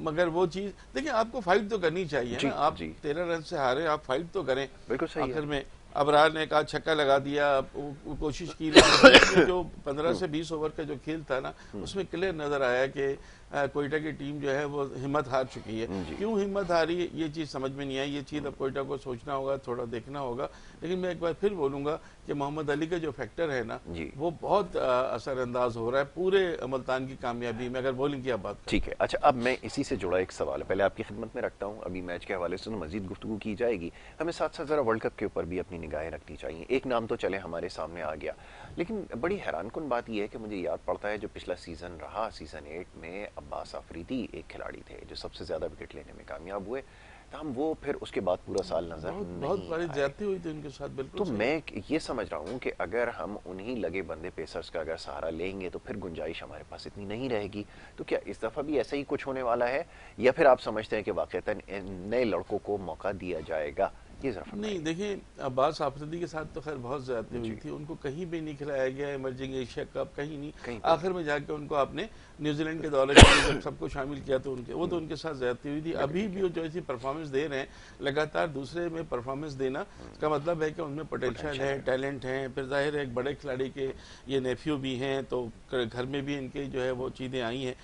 मगर वो चीज देखिए आपको फाइट तो करनी चाहिए ना। आप 13 रन से हारे, आप फाइट तो करें। बिल्कुल सही आखिर में अबरार ने कहा छक्का लगा दिया, वो कोशिश की, लेकिन जो 15 से 20 ओवर का जो खेल था ना उसमें क्लियर नजर आया कि कोयटा की टीम जो है वो हिम्मत हार चुकी है। क्यों हिम्मत हारी ये चीज़ समझ में नहीं आई, ये चीज़ अब कोयटा को सोचना होगा, थोड़ा देखना होगा। लेकिन मैं एक बार फिर बोलूँगा कि मोहम्मद अली का जो फैक्टर है ना वो बहुत असरअंदाज हो रहा है पूरे मुल्तान की कामयाबी में, अगर बॉलिंग की आप बात करें। ठीक है। अच्छा, अब मैं इसी से जुड़ा एक सवाल है पहले आपकी खिदमत में रखता हूँ। अभी मैच के हवाले से तो मजीद गुफ्तगू की जाएगी, हमें साथ साथ ज़रा वर्ल्ड कप के ऊपर भी अपनी निगाहें रखनी चाहिए। एक नाम तो चले हमारे सामने आ गया, लेकिन बड़ी हैरानकुन बात यह है कि मुझे याद पड़ता है जो पिछला सीज़न रहा, सीज़न 8 में अब्बास आफरीदी एक खिलाड़ी थे जो सबसे ज़्यादा विकेट लेने में कामयाब हुए, हम वो फिर उसके बाद पूरा साल नजर बहुत बड़ी ज्यादती हुई थी उनके साथ। बिल्कुल। तो मैं ये समझ रहा हूँ कि अगर हम उन्हीं लगे बंदे पेसर्स का अगर सहारा लेंगे तो फिर गुंजाइश हमारे पास इतनी नहीं रहेगी। तो क्या इस दफा भी ऐसा ही कुछ होने वाला है, या फिर आप समझते हैं कि वाकईतन नए लड़कों को मौका दिया जाएगा? नहीं, देखिए अब्बास आफरीदी के साथ तो खैर बहुत ज्यादा हुई थी, उनको कहीं भी नहीं खिलाया गया, इमर्जिंग एशिया कप कहीं नहीं, आखिर में जाके उनको आपने न्यूजीलैंड के दौरे में जब सबको शामिल किया तो उनके साथ ज्यादती हुई थी। अभी भी वो जो ऐसी परफॉर्मेंस दे रहे हैं, लगातार दूसरे में परफॉर्मेंस देना, इसका मतलब है कि उनमें पोटेंशियल है, टैलेंट है। फिर जाहिर है एक बड़े खिलाड़ी के ये नेफ्यू भी हैं, तो घर में भी इनके जो है वो चीज़ें आई हैं,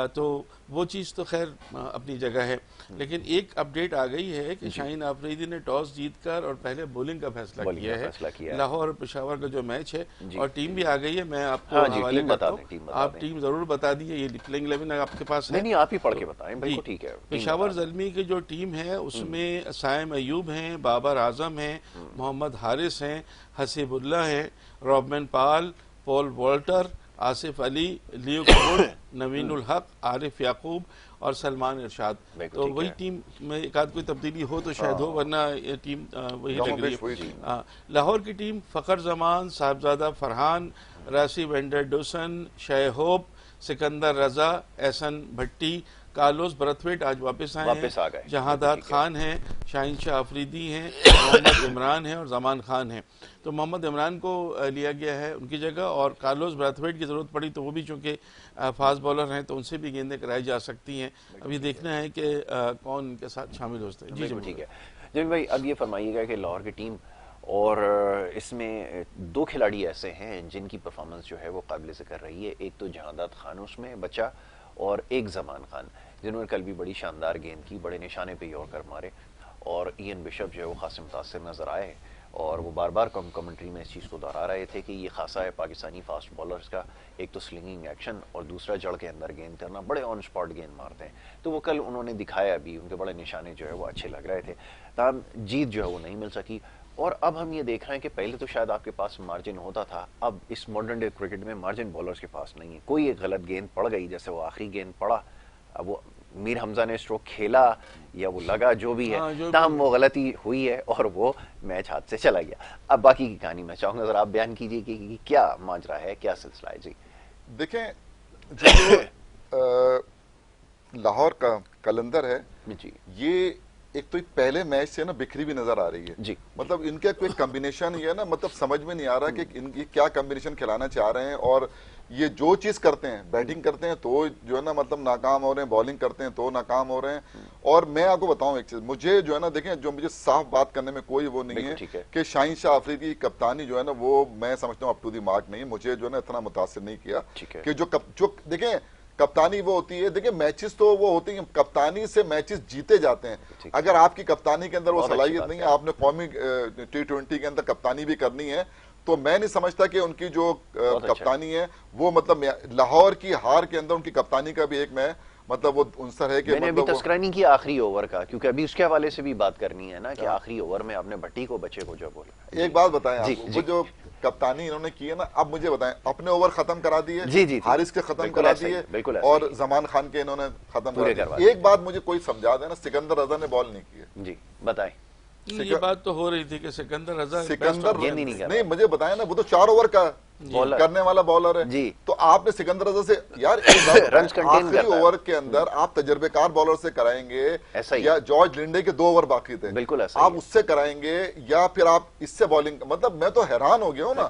तो वो चीज़ तो खैर अपनी जगह है। लेकिन एक अपडेट आ गई है कि शाहीन आफरीदी ने टॉस जीतकर और पहले बॉलिंग का फैसला किया है। लाहौर और पेशावर का जो मैच है, और टीम भी आ गई है, मैं आपको हवाले करता हूं, आप टीम जरूर बता दी है। ये प्लेइंग 11 आपके पास है? नहीं, आप ही पढ़ के बताएं। बिल्कुल ठीक है। पेशावर ज़ल्मी की जो टीम है उसमें साइम अयूब हैं, बाबर आजम हैं, मोहम्मद हारिस हैं, हसीबुल्लाह हैं, रॉबमैन पाल, पॉल वॉल्टर, आसिफ अली, लियो कपूर, नवीन उल हक, आरिफ याकूब और सलमान इरशाद। तो वही टीम में एक आध कोई तब्दीली हो तो शायद हो, वरना ये टीम वही लग रही है। लाहौर की टीम फ़खर जमान, साहबजादा फरहान, रासी वेंडर डोसन, शय होप, सिकंदर रजा, एहसन भट्टी, कार्लोस ब्रथवेट आज वापस आए हैं, जहादात खान हैं, शाहीन शाह अफरीदी हैं, मोहम्मद इमरान हैं और जमान खान हैं। तो मोहम्मद इमरान को लिया गया है उनकी जगह, और कार्लोस ब्रथवेट की ज़रूरत पड़ी तो वो भी चूँकि फास्ट बॉलर हैं तो उनसे भी गेंदें कराई जा सकती हैं। अब ये देखना है कि कौन इनके साथ शामिल होते हैं। जी ठीक है जमील भाई, अब ये फरमाइएगा कि लाहौर की टीम और इसमें दो खिलाड़ी ऐसे हैं जिनकी परफॉर्मेंस जो है वो काबिल ज़िक्र रही है। एक तो जहादात खान उसमें बचा, और एक जमान खान जिन्होंने कल भी बड़ी शानदार गेंद की, बड़े निशाने पे यॉर्कर मारे, और इयन बिशप जो है वो खास मुतासिर नज़र आए। और वो बार बार कमेंट्री में इस चीज़ को दोहरा रहे थे कि ये खासा है पाकिस्तानी फास्ट बॉलर्स का, एक तो स्लिंगिंग एक्शन और दूसरा जड़ के अंदर गेंद करना, बड़े ऑन स्पॉट गेंद मारते हैं। तो वो कल उन्होंने दिखाया भी, उनके बड़े निशाने जो है वो अच्छे लग रहे थे। तब जीत जो है वो नहीं मिल सकी। और अब हम ये देख रहे हैं कि पहले तो शायद आपके पास मार्जिन होता था, अब इस मॉडर्न डे क्रिकेट में मार्जिन बॉलर्स के पास नहीं है। कोई एक गलत गेंद पड़ गई, जैसे वो आखिरी गेंद पड़ा, अब वो मीर हमजा ने स्ट्रोक खेला या वो लगा जो भी है, ताम वो गलती हुई है और वो मैच हाथ से चला गया। अब बाकी की कहानी मैं चाहूंगा जरा आप बयान कीजिए कि क्या माजरा है, क्या सिलसिला है। जी देखें, जो लाहौर का कलंदर है जी, ये एक तो पहले मैच से ना बिखरी भी नजर आ रही है जी। मतलब इनका कोई कॉम्बिनेशन ये ना, मतलब समझ में नहीं आ रहा कि इनकी क्या कॉम्बिनेशन खिलाना चाह रहे हैं। और ये जो चीज करते हैं, बैटिंग करते हैं तो जो है ना मतलब नाकाम हो रहे हैं, बॉलिंग करते हैं तो नाकाम हो रहे हैं। और मैं आपको बताऊं एक चीज, मुझे जो है ना देखें, जो मुझे साफ बात करने में कोई वो नहीं है कि शाहीन शाह अफरीदी की कप्तानी जो है ना वो मैं समझता हूँ अप टू दी मार्क नहीं है। मुझे जो है ना इतना मुतासिर नहीं किया कि जो देखें कप्तानी वो होती है, देखिए मैचेस तो वो होती है, कप्तानी से मैचेस जीते जाते हैं। अगर आपकी कप्तानी के अंदर वो सलाहियत नहीं है, आपने कौमी T20 के अंदर कप्तानी भी करनी है, तो मैं नहीं समझता कि उनकी जो कप्तानी है वो मतलब लाहौर की हार के अंदर उनकी कप्तानी का भी एक मैं मतलब वो उनसर है कि मैंने मतलब अभी तस्करा नहीं किया आखिरी ओवर का, क्योंकि अभी उसके हवाले से भी बात करनी है ना कि आखिरी ओवर में आपने भट्टी को बच्चे को जो बोला। एक बात बताएं आप, वो जो कप्तानी इन्होंने की है ना, अब मुझे बताएं, अपने ओवर खत्म करा दिए, जी हारिस के खत्म करा दिए और जमान खान के इन्होंने खत्म करा दिए। एक बात मुझे कोई समझा देना, सिकंदर रजा ने बॉल नहीं की। जी बताएं। ये बात तो हो रही थी कि सिकंदर रजा नहीं, मुझे बताया ना, वो तो 4 ओवर का करने वाला बॉलर है जी। तो आपने सिकंदर रजा से यार आखिरी ओवर के अंदर आप तजर्बेकार बॉलर से कराएंगे, या जॉर्ज लिंडे के 2 ओवर बाकी थे, बिल्कुल आप उससे कराएंगे, या फिर आप इससे बॉलिंग, मतलब मैं तो हैरान हो गया हूँ ना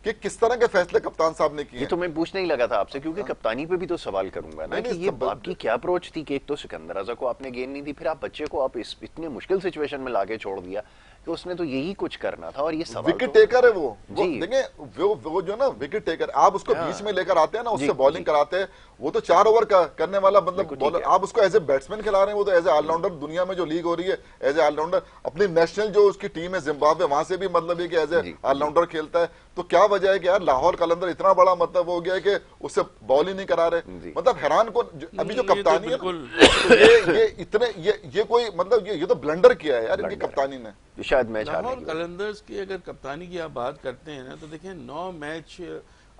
कि किस तरह के फैसले कप्तान साहब ने किए। तो मैं पूछने ही लगा था आपसे, क्योंकि कप्तानी पे भी तो सवाल करूंगा ना कि ये आपकी क्या अप्रोच थी कि एक तो सिकंदर रजा को आपने गेंद नहीं दी, फिर आप बच्चे को आप इतने मुश्किल सिचुएशन में लाके छोड़ दिया कि उसने तो यही कुछ करना था। और ये सवाल विकेट टेकर है वो देखें, वो जो ना विकेट टेकर, आप उसको बीच में लेकर आते हैं ना, उससे बॉलिंग कराते हैं, वो तो 4 ओवर का करने वाला मतलब बॉलर, आप उसको एज ए बैट्समैन खिला रहे हैं, वो तो एज ए ऑलराउंडर, दुनिया में जो लीग हो रही है एज ए ऑलराउंडर, अपनी नेशनल जो उसकी टीम है जिम्बाब्वे, वहां से भी मतलब है कि एज ए ऑलराउंडर खेलता है। तो क्या वजह है कि यार लाहौर कलंदर इतना बड़ा मतलब हो गया है कि उससे बॉल ही नहीं करा रहे, मतलब हैरान को अभी जो कप्तानी है ये इतने ये कोई मतलब ये तो ब्लंडर किया है यार इनकी कप्तानी ने। शायद मैच लाहौर कलंदर्स की अगर कप्तानी की आप बात करते हैं ना, तो देखिए 9 मैच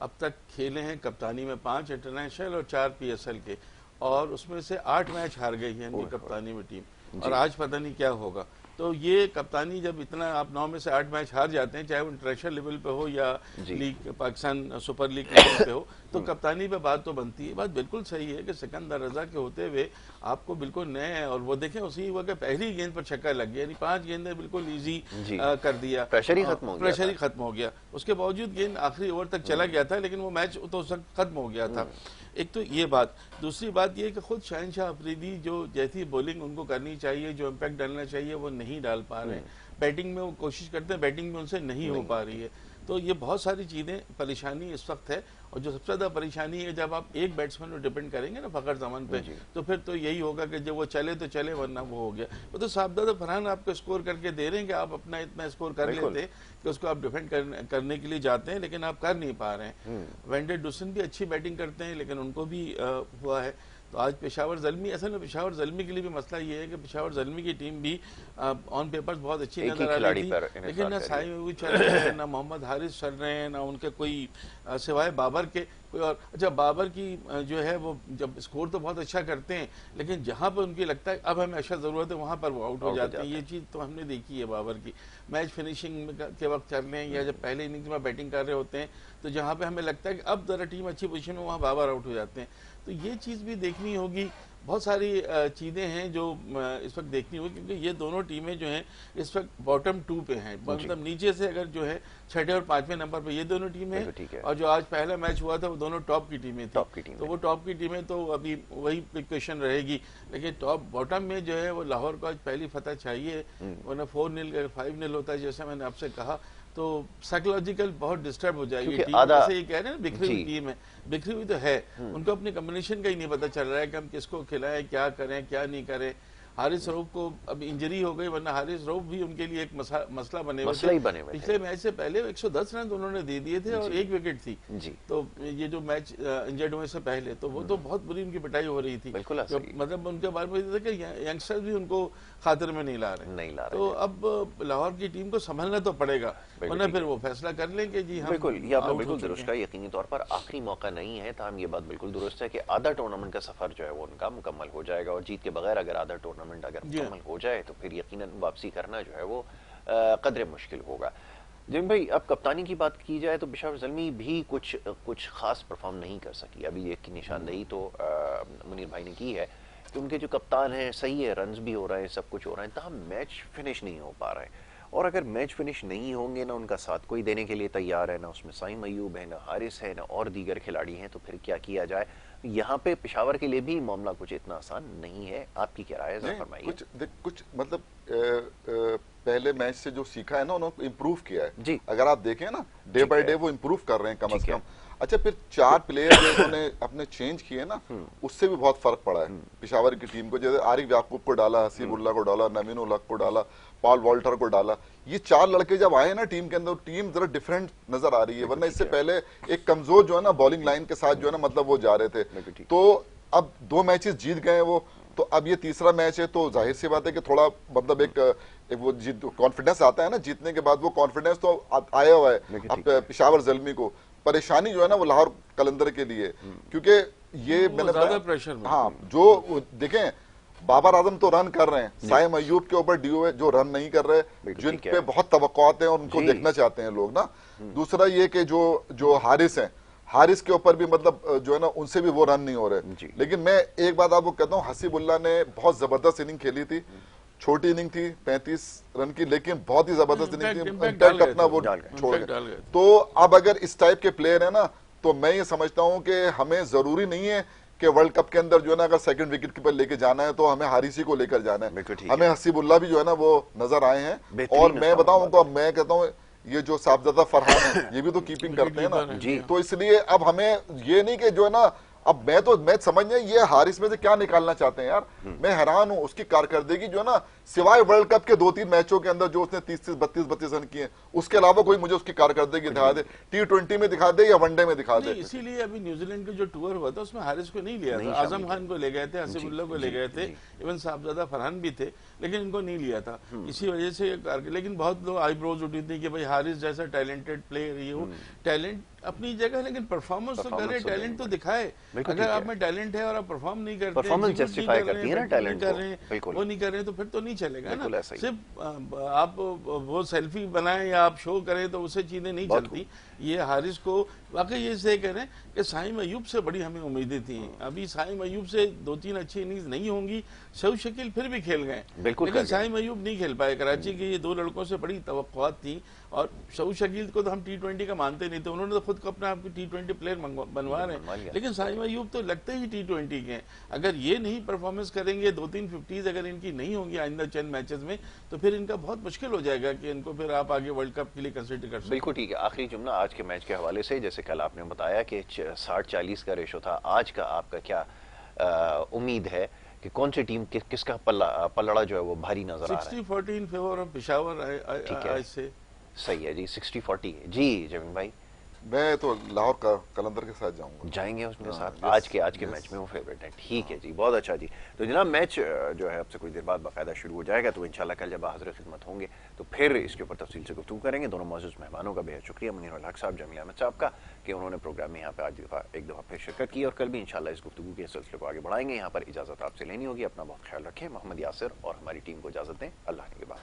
अब तक खेले हैं कप्तानी में, 5 इंटरनेशनल और 4 PSL के, और उसमें से 8 मैच हार गई है इनकी कप्तानी में टीम, और आज पता नहीं क्या होगा। तो ये कप्तानी जब इतना आप 9 में से 8 मैच हार जाते हैं, चाहे वो इंटरनेशनल लेवल पे हो या league Pakistan super league level पे हो, तो कप्तानी पे बात तो बनती है। बात बिल्कुल सही है कि सिकंदर रजा के होते हुए आपको बिल्कुल नए हैं, और वो देखें उसी वक्त पहली गेंद पर छक्का लग गया, यानी 5 गेंदें बिल्कुल ईजी कर दिया, प्रेशर ही खत्म हो गया। उसके बावजूद गेंद आखिरी ओवर तक चला गया था, लेकिन वो मैच तो खत्म हो गया था। एक तो ये बात, दूसरी बात ये कि खुद शाहीन शाह अफरीदी जो जैसी बॉलिंग उनको करनी चाहिए, जो इम्पैक्ट डालना चाहिए, वो नहीं डाल पा रहे हैं। बैटिंग में वो कोशिश करते हैं, बैटिंग में उनसे नहीं हो पा रही है। तो ये बहुत सारी चीज़ें परेशानी इस वक्त है, और जो सबसे ज़्यादा परेशानी है जब आप एक बैट्समैन पर डिपेंड करेंगे ना फ़खर ज़मान पे, तो फिर तो यही होगा कि जब वो चले तो चले, वरना वो हो गया। वो तो साहबजादा फरहान आपको स्कोर करके दे रहे हैं कि आप अपना इतना स्कोर कर लेते कि उसको आप डिफेंड करने के लिए जाते हैं, लेकिन आप कर नहीं पा रहे हैं। वेंडर डोसन भी अच्छी बैटिंग करते हैं, लेकिन उनको भी हुआ है। तो आज पेशावर ज़ल्मी, असल में पेशावर ज़ल्मी के लिए भी मसला ये है कि पेशावर ज़ल्मी की टीम भी ऑन पेपर्स बहुत अच्छी एक ही नजर आ खिलाड़ी रही पर थी, इन्हें लेकिन ना स्टार्ट साई महबूब चल रहे हैं, ना मोहम्मद हारिस चल रहे हैं, ना उनके कोई सिवाय बाबर के कोई और। अच्छा, बाबर की जो है वो जब स्कोर तो बहुत अच्छा करते हैं, लेकिन जहाँ पर उनकी लगता है अब हमें अच्छा ज़रूरत है वहाँ पर वो आउट हो जाते हैं। ये चीज़ तो हमने देखी है बाबर की। मैच फिनिशिंग के वक्त चल रहे हैं या जब पहले इनिंग्स में बैटिंग कर रहे होते हैं, तो जहाँ पे हमें लगता है कि अब ज़रा टीम अच्छी पोजीशन में, वहाँ बाबर आउट हो जाते हैं। तो ये चीज़ भी देखनी होगी। बहुत सारी चीज़ें हैं जो इस वक्त देखनी होगी, क्योंकि ये दोनों टीमें जो हैं इस वक्त बॉटम 2 पे हैं, मतलब नीचे से अगर जो है छठे और पांचवें नंबर पे ये दोनों टीमें हैं, और जो आज पहला मैच हुआ था वो दोनों टॉप की टीमें थी। तो वो टॉप की टीमें तो अभी वही क्वेश्चन रहेगी, लेकिन टॉप बॉटम में जो है वो लाहौर को आज पहली फतह चाहिए, वरना 4-0 5-0 होता है जैसे मैंने आपसे कहा तो साइकोलॉजिकल बहुत डिस्टर्ब हो जाएगी टीम। जैसे ये कह रहे हैं ना बिखरी हुई टीम है, बिखरी हुई तो है, उनको अपनी कॉम्बिनेशन का ही नहीं पता चल रहा है कि हम किसको खिलाएं, क्या करें क्या नहीं करें। हारिस रऊफ को अब इंजरी हो गई, वरना हारिस रऊफ भी उनके लिए एक मसला बने हुए थे। पिछले मैच से पहले 110 रन उन्होंने दे दिए थे और 1 विकेट थी जी। तो ये जो मैच इंजर्ड होने से पहले तो वो तो बहुत बुरी उनकी पिटाई हो रही थी, मतलब उनके बारे में था कि यंगस्टर्स भी उनको खातिर में नहीं ला रहे। तो अब लाहौर की टीम को संभलना तो पड़ेगा, वरना फिर वो फैसला कर लें कि जी हम बिल्कुल, ये आपने बिल्कुल दुरुस्त कहा। यकीनी तौर पर आखिरी मौका नहीं है, ताहम ये बात बिल्कुल दुरुस्त है कि आधा टूर्नामेंट का सफर जो है वो उनका मुकम्मल हो जाएगा, और जीत के बगैर अगर आधा टूर्नामेंट अगर मुकम्मल हो जाए तो फिर यकीनन वापसी करना जो है वो कदरे मुश्किल होगा। जिम भाई, अब कप्तानी की बात की जाए तो पेशावर ज़ल्मी भी कुछ खास परफॉर्म नहीं कर सकी। अभी एक की निशानदेही तो मुनीर भाई ने की है कि उनके जो कप्तान हैं सही है, रन्स भी हो रहे हैं, सब कुछ हो रहा है, तब मैच फिनिश नहीं हो पा रहे हैं। और अगर मैच फिनिश नहीं होंगे, ना उनका साथ कोई देने के लिए तैयार है, ना उसमें साइम अयूब है, ना हारिस है, ना और दीगर खिलाड़ी हैं, तो फिर क्या किया जाए। यहाँ पे पेशावर के लिए भी मामला कुछ इतना आसान नहीं है। आपकी क्या राय है, फरमाइए। कुछ मतलब पहले मैच से जो सीखा है ना, उन्होंने इम्प्रूव किया है जी। अगर आप देखें ना डे बाय डे वो इम्प्रूव कर रहे हैं कम से कम। अच्छा, फिर 4 प्लेयर जो उन्होंने अपने चेंज किए ना, उससे भी बहुत फर्क पड़ा है पेशावर की टीम को। जैसे आरिफ याकूब को डाला, हसीबुल्लाह को डाला, नवीन उल हक को डाला, पॉल वॉल्टर को डाला। ये 4 लड़के जब आए ना टीम के अंदर, टीम जरा डिफरेंट नजर आ रही है, वरना इससे पहले एक कमजोर जो है ना बॉलिंग लाइन के साथ जो है ना मतलब वो जा रहे थे। तो अब 2 मैचेस जीत गए वो, तो अब ये तीसरा मैच है, तो जाहिर सी बात है कि थोड़ा मतलब एक वो कॉन्फिडेंस आता है ना जीतने के बाद, वो कॉन्फिडेंस तो आया हुआ है अब पेशावर ज़ल्मी को। परेशानी जो है ना वो लाहौर कलंदर के लिए, क्योंकि ये मैंने प्रेशर, हाँ जो देखें बाबर आजम तो रन कर रहे हैं, साइम अयूब के ऊपर डीओए जो रन नहीं कर रहे, जिन पे बहुत तवक्कुआत हैं और उनको देखना चाहते हैं लोग ना। दूसरा ये कि जो हारिस हैं, हारिस के ऊपर भी मतलब जो है ना उनसे भी वो रन नहीं हो रहे। लेकिन मैं एक बात आपको कहता हूँ, हसीबुल्लाह ने बहुत जबरदस्त इनिंग खेली थी, छोटी इनिंग थी 35 रन की, लेकिन बहुत ही जबरदस्त इनिंग थी, इम्पैक्ट अपना वो छोड़ गए। तो अब अगर इस टाइप के प्लेयर है ना, तो मैं ये समझता हूँ कि हमें जरूरी नहीं है कि वर्ल्ड कप के अंदर जो है ना अगर सेकंड विकेट कीपर लेके जाना है तो हमें हारिसी को लेकर जाना है। हमें हसीबुल्लाह भी जो है ना वो नजर आए हैं। और मैं बताऊं, मैं कहता हूँ ये जो साहबजादा फरहान है ये भी तो कीपिंग करते हैं ना, तो इसलिए अब हमें ये नहीं कि जो है ना, अब मैं तो मैच समझने ये हारिस में से क्या निकालना चाहते हैं यार। मैं हैरान हूं उसकी कारकर्दगी जो है ना, सिवाय वर्ल्ड कप के 2-3 मैचों के अंदर जो उसने 30-32 रन किए, उसके अलावा कोई मुझे उसकी कारकर्दगी दिखा दे, T20 में दिखा दे या वनडे में दिखा दे। इसीलिए अभी न्यूजीलैंड का जो टूर हुआ था उसमें हारिस को नहीं लिया था, आजम खान को ले गए थे, हसीबुल्लाह को ले गए थे, इवन साहबजादा फरहान भी थे, लेकिन इनको नहीं लिया था। इसी वजह से लेकिन बहुत लोग आईब्रोज उठी थी कि भाई हारिस जैसा टैलेंटेड प्लेयर, ये हो टैलेंट अपनी जगह, लेकिन परफॉर्मेंस तो करे, टैलेंट तो दिखाए। अगर आप में टैलेंट है और आप परफॉर्म नहीं करते, परफॉर्मेंस जस्टिफाई करती है ना टैलेंट को, वो नहीं कर रहे तो फिर तो नहीं चलेगा ना। सिर्फ आप वो सेल्फी बनाएं या आप शो करें तो उससे चीजें नहीं चलती। ये हारिस को वाकई ये से कह रहे हैं कि साइम अयूब से बड़ी हमें उम्मीदें थी। अभी साइम अयूब से 2-3 अच्छी इनिंग्स नहीं होंगी, शौक शकील फिर भी खेल गए, लेकिन साइम अयूब नहीं खेल पाए। कराची के ये 2 लड़कों से बड़ी तवक्कुआत थी, और शौक शकील को तो हम T20 का मानते नहीं थे, उन्होंने तो खुद को अपना आपकी T20 प्लेयर बनवा रहे हैं, लेकिन साइम अयूब तो लगते ही T20 के हैं। अगर ये नहीं परफॉर्मेंस करेंगे, 2-3 50s अगर इनकी नहीं होंगी आइंदा चंद मैचेस में, तो फिर इनका बहुत मुश्किल हो जाएगा कि इनको फिर आप आगे वर्ल्ड कप के लिए कंसिडर कर सकते। बिल्कुल ठीक है। आखिरी जुमला आज के मैच के हवाले से, जैसे कल आपने बताया कि 60-40 का रेशो था, आज का आपका क्या उम्मीद है कि कौन सी टीम किसका पल्लड़ा जो है वो भारी नजर आ रहा है? 60-40 इन फेवर ऑफ पेशावर आज से। सही है जी, 60-40 जी। जमीन भाई मैं तो लाहौर का कलंदर के साथ जाऊंगा। जाएंगे उसके साथ यस, आज के यस। मैच में वो फेवरेट है। ठीक है जी, बहुत अच्छा जी। तो जनाब मैच जो है अब से कुछ देर बाद बाकायदा शुरू हो जाएगा, तो इंशाल्लाह कल जब हाजिर खिदमत होंगे तो फिर इसके ऊपर तफसील से गुफ्तगू करेंगे। दोनों मौजूद मेहमानों का बेहद शुक्रिया, मुनीर उल हक साहब, जमील अहमद साहब का, कि उन्होंने प्रोग्राम में यहाँ पे आज एक दफ़ा फिर शिरकत की, और कल भी इंशाल्लाह इस गुफ्तगू के सिलसिले को आगे बढ़ाएंगे। यहाँ पर इजाज़त आपसे लेनी होगी। अपना बहुत ख्याल रखें। मोहम्मद यासिर और हमारी टीम को इजाज़त दें। अल्लाह के बाद।